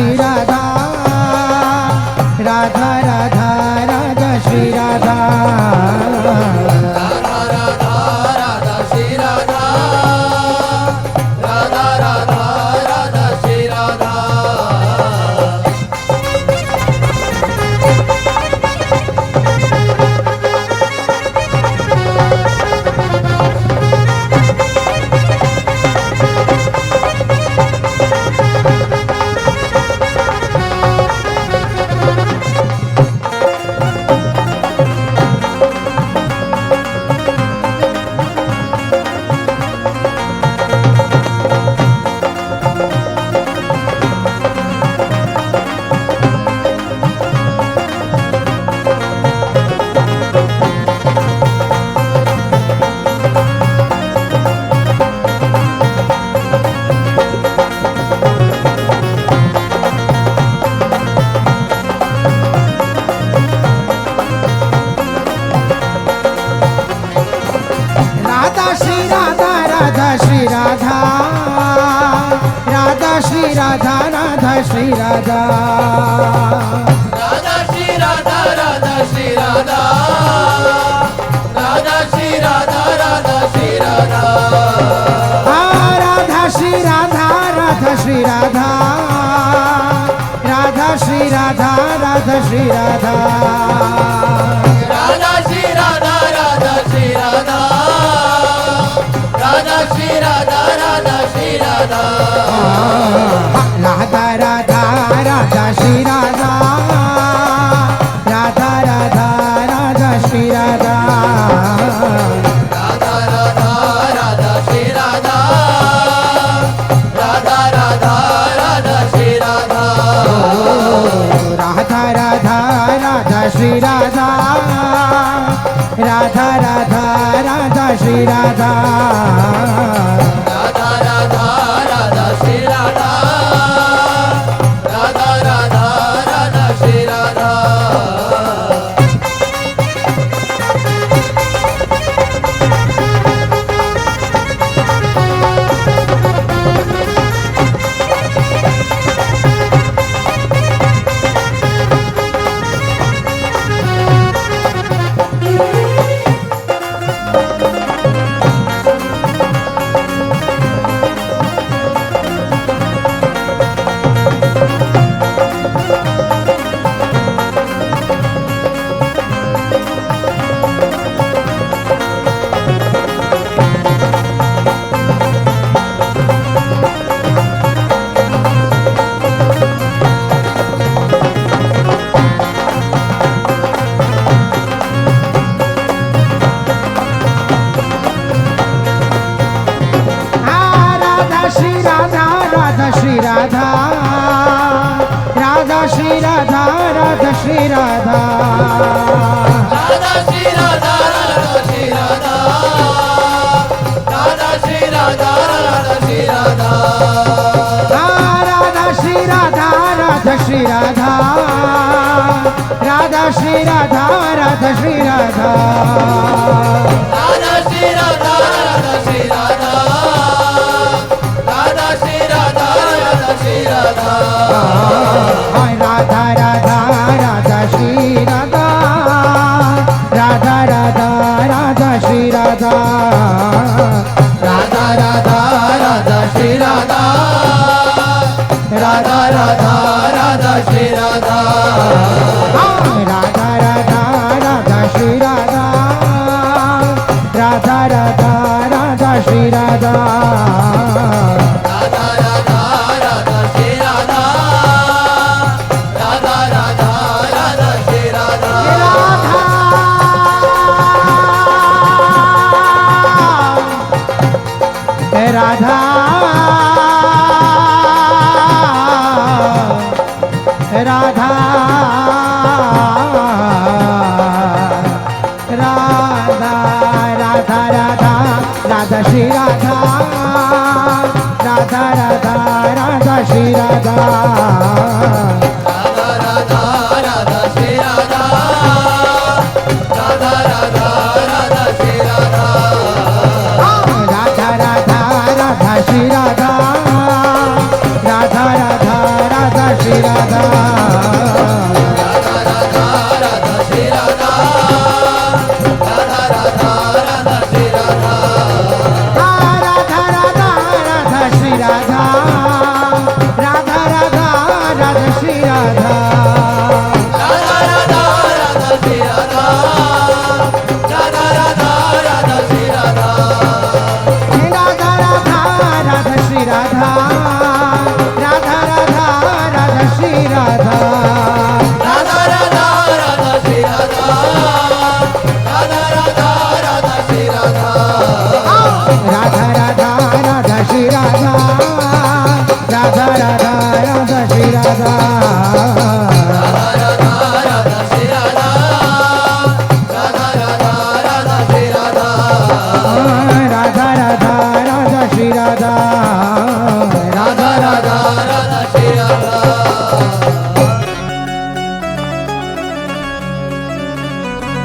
Shri Radha Radha Radha Radha Shri Radha Radha Radha Radha Shri Radha Radha Radha Radha Shri Radha Shri Radha Radha Shri Radha Radha Shri Radha Radha Shri Radha Radha Shri Radha Radha Shri Radha Radha Shri Radha Radha Shri Radha Radha Shri Radha Radha Shri Radha Radha Shri Radha Radha Shri Radha Radha Shri Radha Radha Shri Radha Radha Shri Radha Radha Radha Radha Shri Radha Radha Radha Radha Shri Radha Radha Radha Radha Shri Radha Radha Radha Radha Shri Radha Radha Radha Radha Shri Radha Radha Radha Radha Shri Radha Radha Radha Radha Shri Radha Radha Radha Radha Shri Radha Shri Radha Radha Shri Radha Radha Shri Radha Radha Shri Radha Radha Shri Radha Radha Shri Radha Radha Shri Radha Radha Shri Radha Radha Shri Radha Radha Shri Radha Radha Shri Radha Radha Shri Radha Radha Shri Radha Radha Shri Radha Radha Shri Radha Radha Shri Radha Radha Radha Radha Shri Radha Radha Radha Radha Shri Radha Radha Radha Radha Shri Radha Radha Radha Radha Shri Radha Radha Radha Radha Shri Radha Radha Radha Radha Shri Radha Radha Radha Radha Shri Radha Radha Radha Radha Shri Radha Radha Radha Radha Radha Radha Radha Shri Radha Radha Radha Radha Shri Radha Radha Radha Radha Shri Radha Radha Radha Radha Shri Radha Radha Radha Radha Shri Radha Radha Radha Radha Shri Radha Shri Radha Radha Radha Shri Radha Radha Radha Shri Radha Radha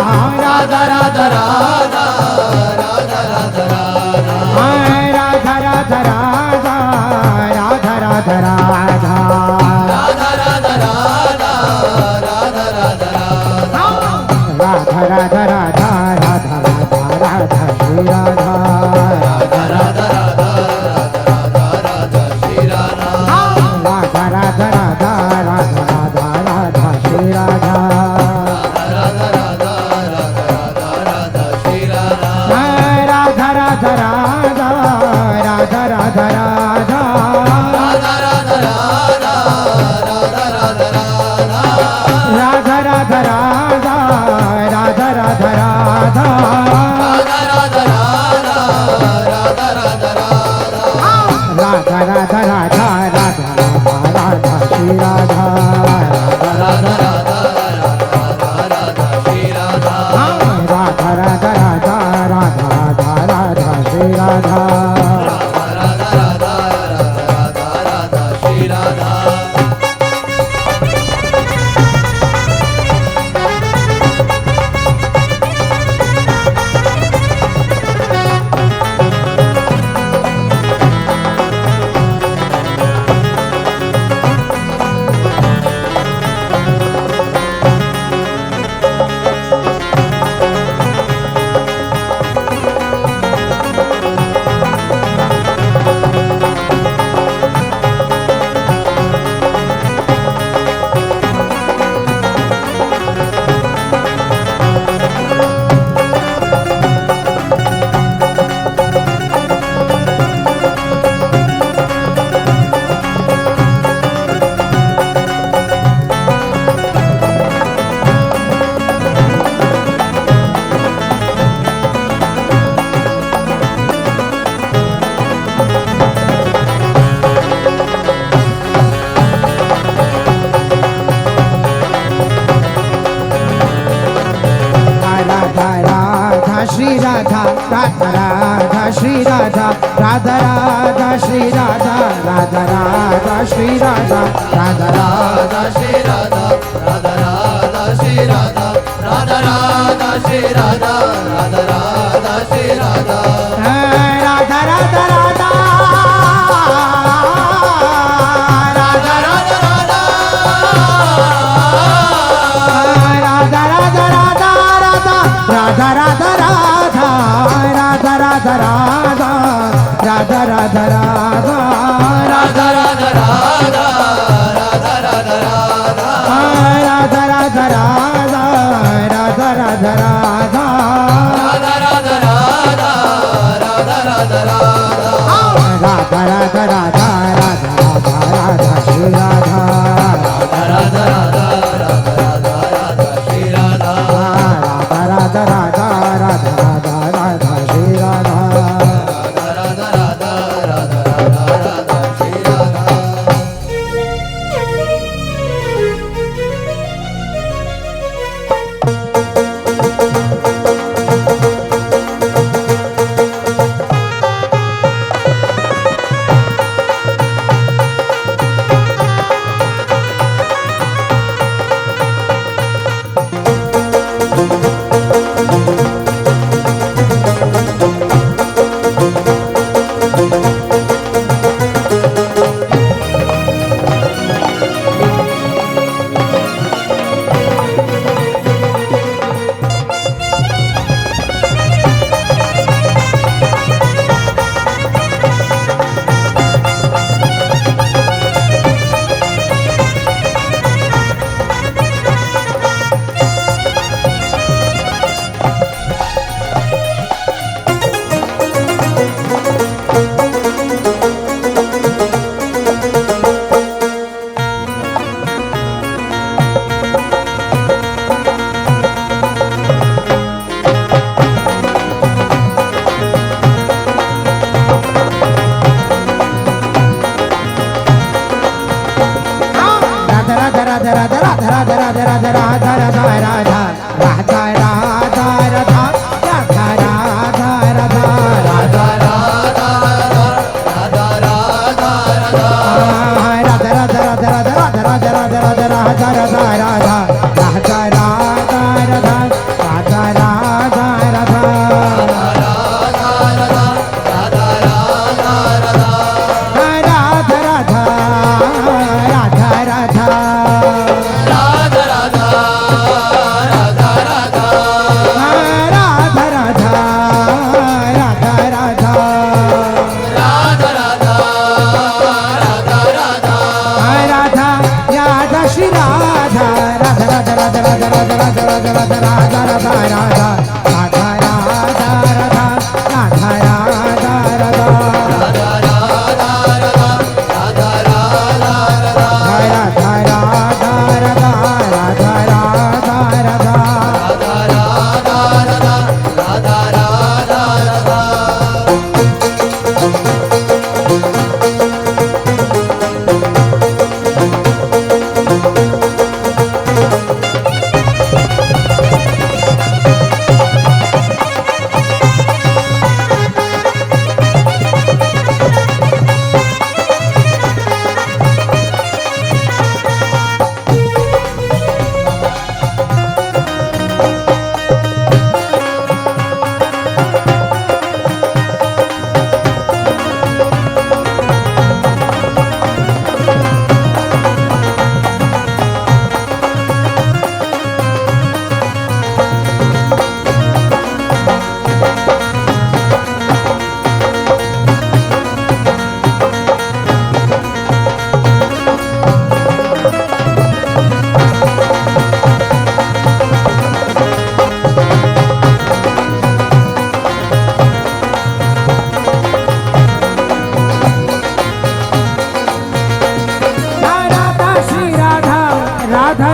Radha Shri Radha Radha Radha Shri Radha Radha Radha Shri Radha Radha Radha Shri Radha Radha Radha Shri Radha Radha Radha Radha Radha Radha Radha Radha Radha Radha Radha Radha Radha Radha Radha Radha Radha Shri Radha Radha Radha Shri Radha Radha Radha Radha Radha Shri Radha Radha Radha Radha Radha Radha Radha Radha Radha Radha Radha Radha Radha Radha Radha Radha Radha Radha Radha Shri Radha Shri Radha Radha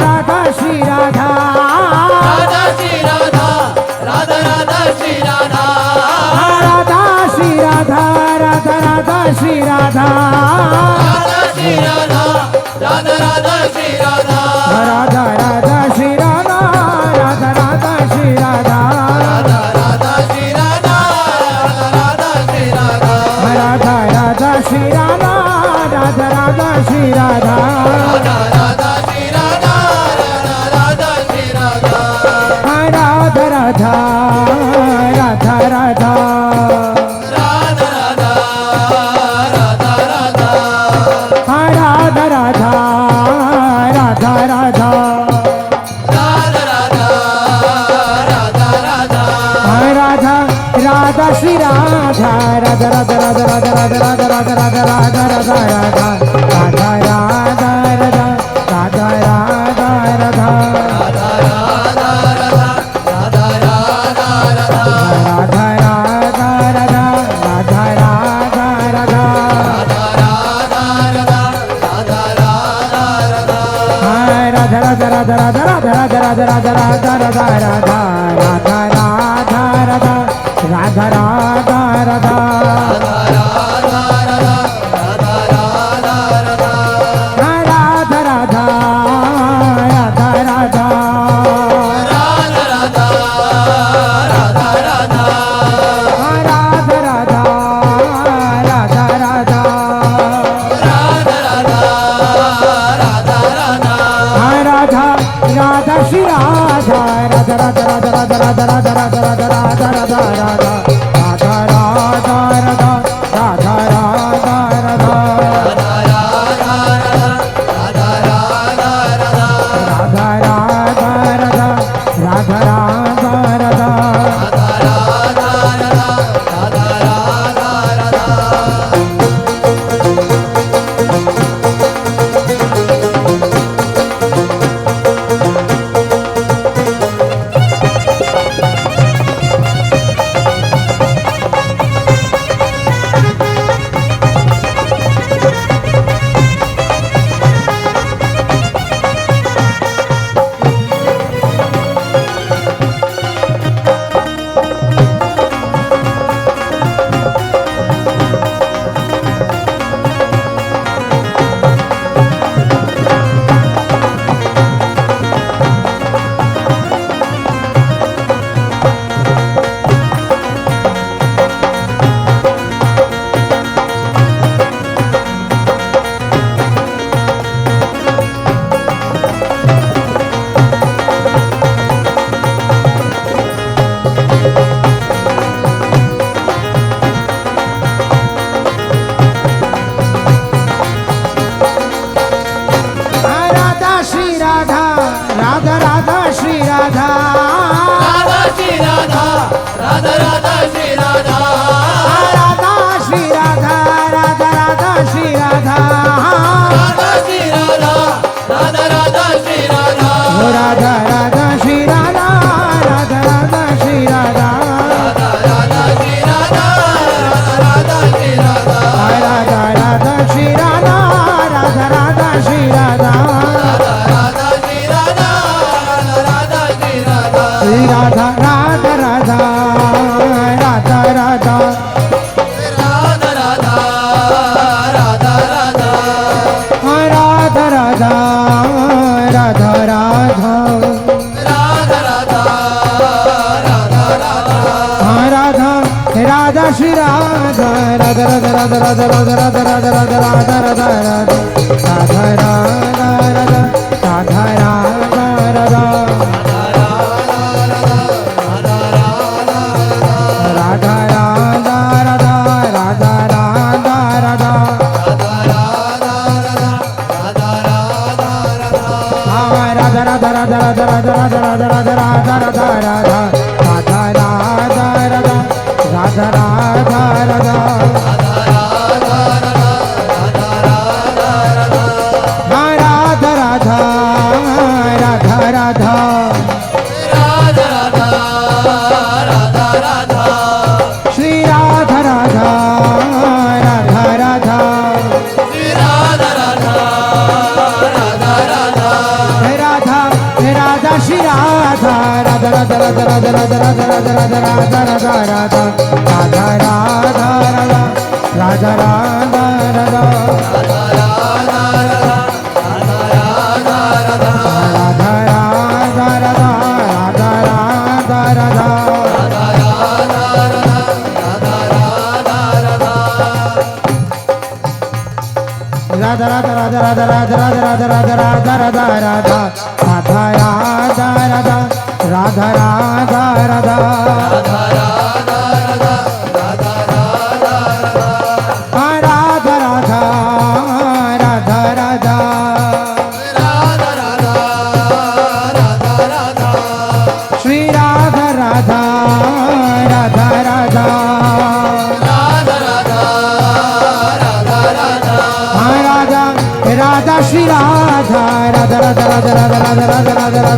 Radha Shri Radha Radha Radha Shri Radha Radha Radha Shri Radha Radha Radha Shri Radha Radha Shri Radha Radha Radha Shri Radha Radha Radha Shri Radha Radha Radha Shri Radha Radha Shri Radha Radha Radha Radha Radha Radha Shri Radha Radha Radha Radha Radha Radha Radha Radha Radha Radha Radha Radha Radha Radha Radha Radha Radha Shri Radha Radha Radha Radha Radha Radha Radha Radha Radha Radha Radha Shri Radha Radha Radha Shri Radha Radha Shri Radha Radha Shri Radha Shri Radha Radha Radha Radha Radha Radha Radha Radha Radha Radha Radha Radha Radha Radha Radha Radha Radha Radha Radha Shri Radha Radha Radha Radha Radha Radha Radha Radha Radha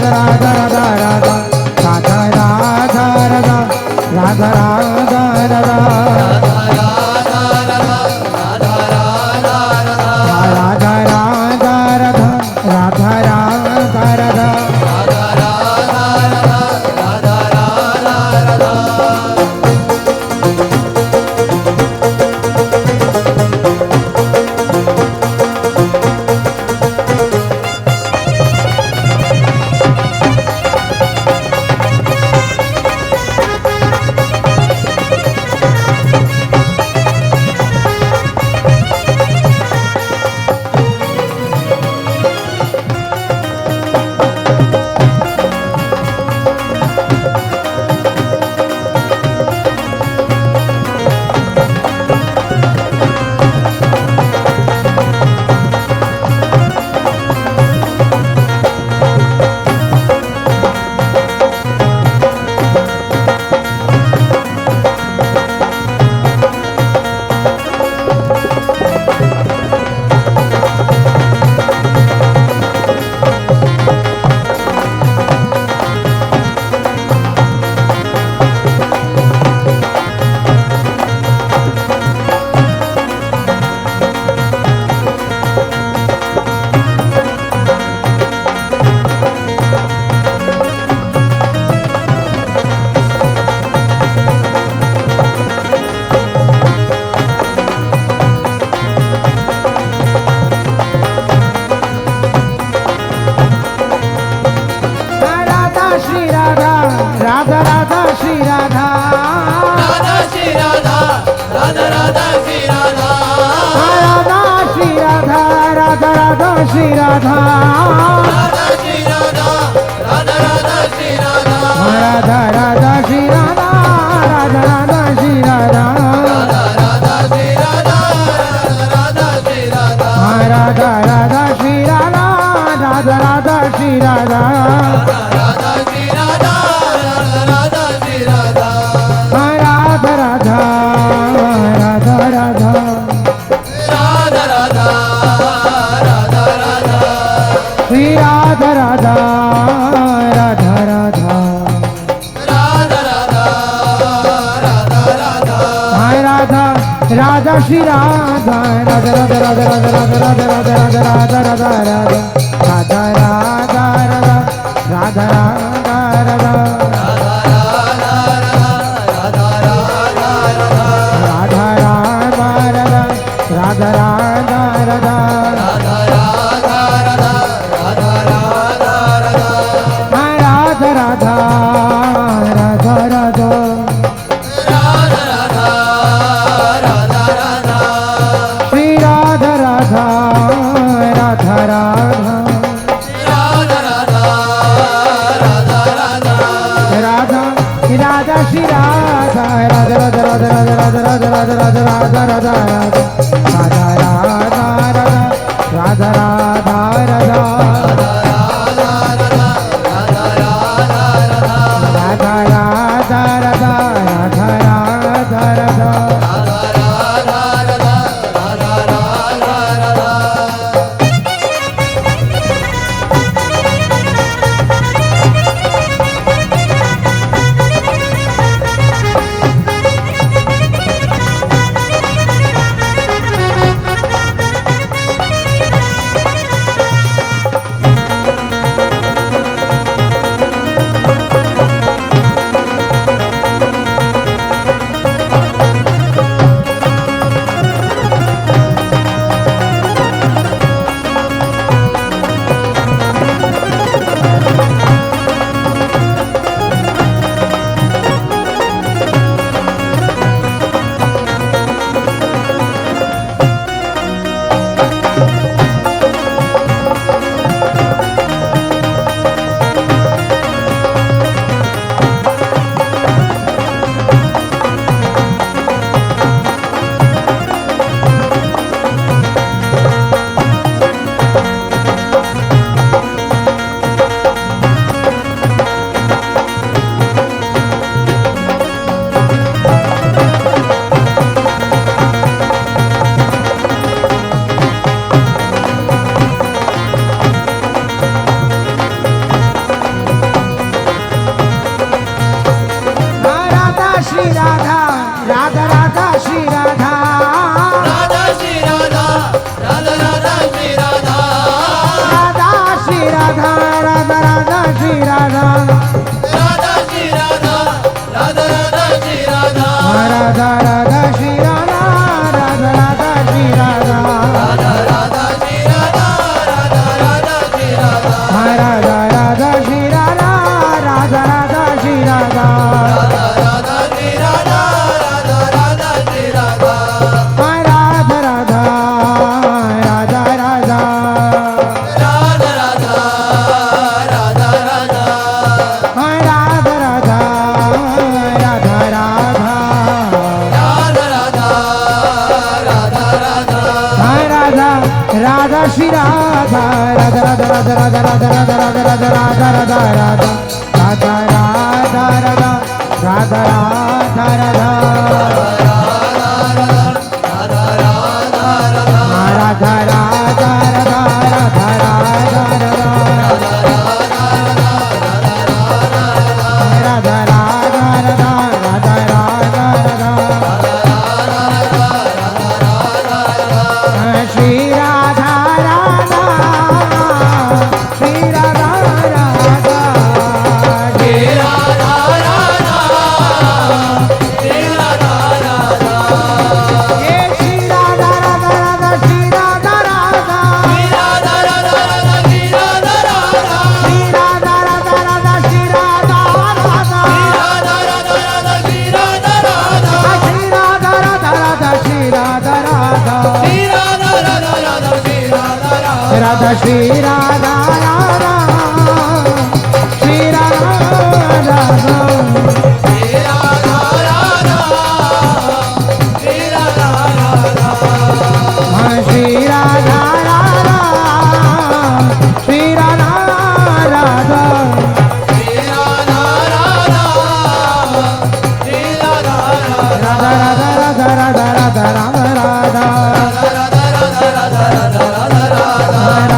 Radha Radha Radha Radha Radha Radha Radha Radha Shri Radha Radha Radha Radha Radha Radha Radha Radha Radha Radha Radha Radha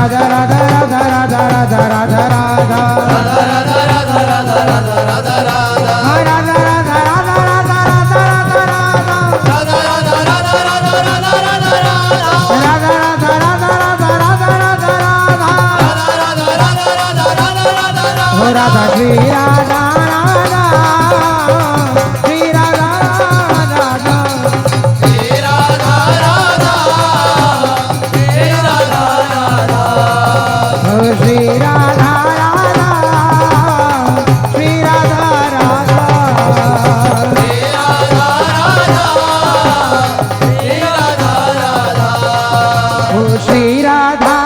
Radha Radha Radha Radha Radha Shri Radha Radha Shri Radha Radha Shri Radha Radha Shri Radha Radha Shri Radha Radha Shri Radha Radha Shri Radha Radha Shri Radha Radha Shri Radha